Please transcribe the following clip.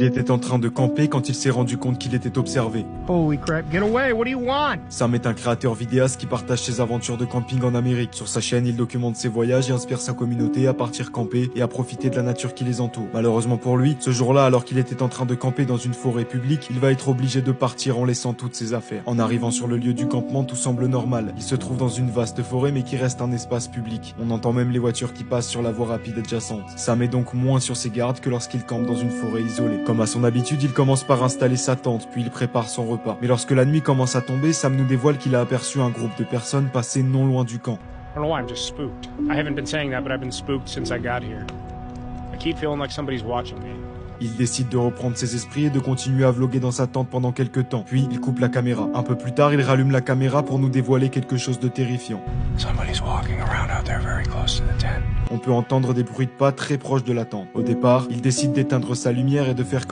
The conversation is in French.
Il était en train de camper quand il s'est rendu compte qu'il était observé. Holy crap, get away, what do you want? Sam est un créateur vidéaste qui partage ses aventures de camping en Amérique. Sur sa chaîne, il documente ses voyages et inspire sa communauté à partir camper et à profiter de la nature qui les entoure. Malheureusement pour lui, ce jour-là, alors qu'il était en train de camper dans une forêt publique, il va être obligé de partir en laissant toutes ses affaires. En arrivant sur le lieu du campement, tout semble normal. Il se trouve dans une vaste forêt mais qui reste un espace public. On entend même les voitures qui passent sur la voie rapide adjacente. Sam est donc moins sur ses gardes que lorsqu'il campe dans une forêt isolée. Comme à son habitude, il commence par installer sa tente, puis il prépare son repas. Mais lorsque la nuit commence à tomber, Sam nous dévoile qu'il a aperçu un groupe de personnes passer non loin du camp. I don't know why, I'm just spooked. I haven't been saying that, but I've been spooked since I got here. I keep feeling like somebody's watching me. Il décide de reprendre ses esprits et de continuer à vlogger dans sa tente pendant quelques temps. Puis, il coupe la caméra. Un peu plus tard, il rallume la caméra pour nous dévoiler quelque chose de terrifiant. Somebody's walking around out there very close to the tent. On peut entendre des bruits de pas très proches de la tente. Au départ, il décide d'éteindre sa lumière et de faire comme